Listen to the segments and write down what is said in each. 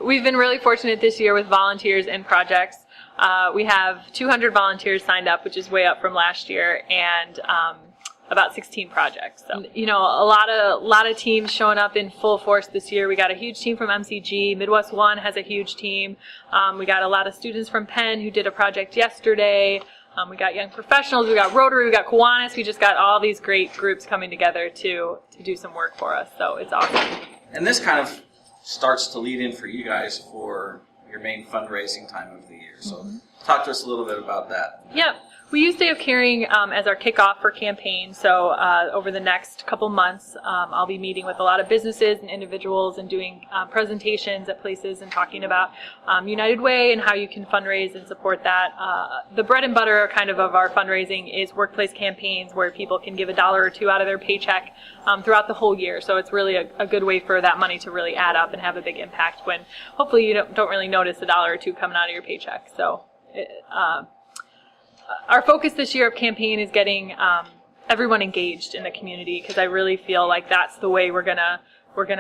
We've been really fortunate this year with volunteers and projects. We have 200 volunteers signed up, which is way up from last year, and about 16 projects. So, a lot of teams showing up in full force this year. We got a huge team from MCG. Midwest One has a huge team. We got a lot of students from Penn who did a project yesterday. We got young professionals. We got Rotary. We got Kiwanis. We just got all these great groups coming together to do some work for us. So it's awesome. And this kind of starts to lead in for you guys for your main fundraising time of the year. So talk to us a little bit about that. Yep. We use Day of Caring as our kickoff for campaign. So over the next couple months, I'll be meeting with a lot of businesses and individuals and doing presentations at places and talking about United Way and how you can fundraise and support that. The bread and butter kind of our fundraising is workplace campaigns where people can give $1 or $2 out of their paycheck throughout the whole year. So it's really a good way for that money to really add up and have a big impact when hopefully you don't really notice $1 or $2 coming out of your paycheck. So our focus this year of campaign is getting everyone engaged in the community, because I really feel like that's the way we're gonna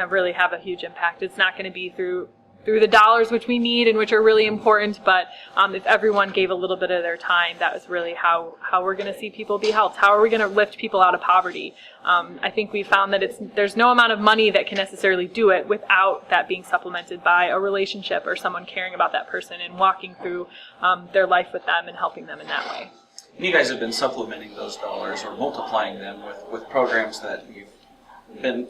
really have a huge impact. It's not going to be through the dollars, which we need and which are really important, but if everyone gave a little bit of their time, that was really how we're going to see people be helped. How are we going to lift people out of poverty? I think we found that there's no amount of money that can necessarily do it without that being supplemented by a relationship or someone caring about that person and walking through their life with them and helping them in that way. And you guys have been supplementing those dollars or multiplying them with programs that you've been,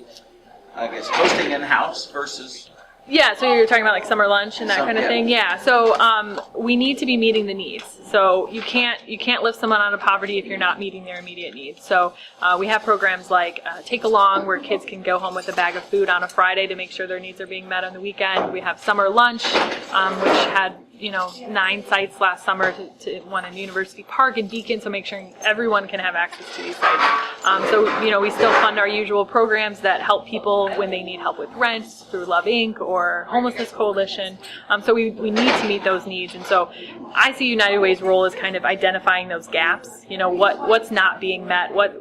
I guess, hosting in-house versus... Yeah, so you're talking about like summer lunch and that kind of thing. Yeah, so we need to be meeting the needs. So you can't lift someone out of poverty if you're not meeting their immediate needs. So we have programs like Take Along, where kids can go home with a bag of food on a Friday to make sure their needs are being met on the weekend. We have Summer Lunch, which had 9 sites last summer, to one in University Park and Beacon, so make sure everyone can have access to these sites. So we still fund our usual programs that help people when they need help with rent through Love Inc. or Homelessness Coalition. So we need to meet those needs, and so I see United Way's role as kind of identifying those gaps. What's not being met. What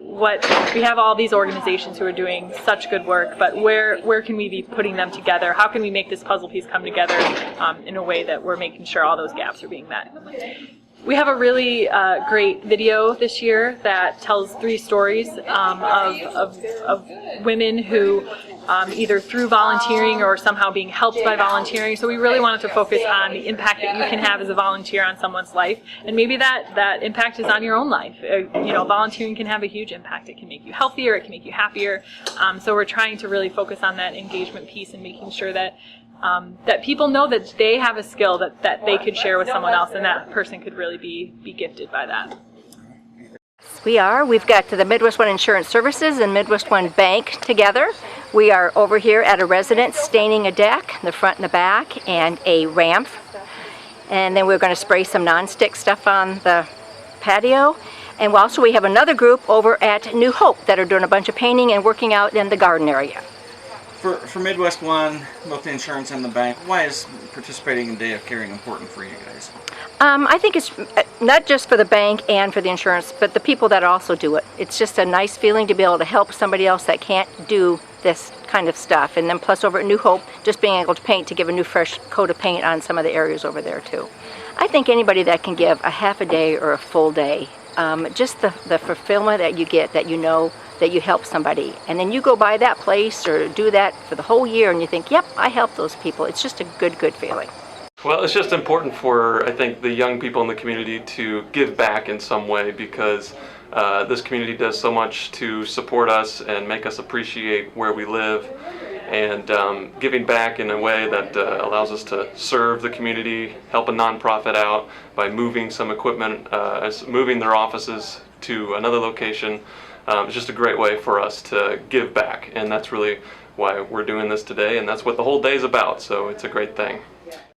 we have all these organizations who are doing such good work, but where can we be putting them together? How can we make this puzzle piece come together in a way that we're making sure all those gaps are being met? We have a really great video this year that tells 3 stories of women who either through volunteering or somehow being helped by volunteering. So we really wanted to focus on the impact that you can have as a volunteer on someone's life, and maybe that impact is on your own life. Volunteering can have a huge impact. It can make you healthier. It can make you happier. So we're trying to really focus on that engagement piece and making sure that people know that they have a skill that they could share with someone else, and that person could really be gifted by that. We've got the Midwest One Insurance Services and Midwest One Bank together. We are over here at a residence staining a deck, the front and the back, and a ramp. And then we're going to spray some non-stick stuff on the patio. And also we have another group over at New Hope that are doing a bunch of painting and working out in the garden area. For Midwest One, both the insurance and the bank, why is participating in Day of Caring important for you guys? I think it's not just for the bank and for the insurance, but the people that also do it. It's just a nice feeling to be able to help somebody else that can't do this kind of stuff. And then plus over at New Hope, just being able to paint, to give a new fresh coat of paint on some of the areas over there too. I think anybody that can give a half a day or a full day, just the fulfillment that you get, that that you help somebody, and then you go by that place or do that for the whole year and you think, yep, I helped those people. It's just a good feeling. Well, it's just important for, I think, the young people in the community to give back in some way, because this community does so much to support us and make us appreciate where we live, and giving back in a way that allows us to serve the community, help a nonprofit out by moving some equipment, moving their offices to another location. It's just a great way for us to give back, and that's really why we're doing this today, and that's what the whole day is about, so it's a great thing.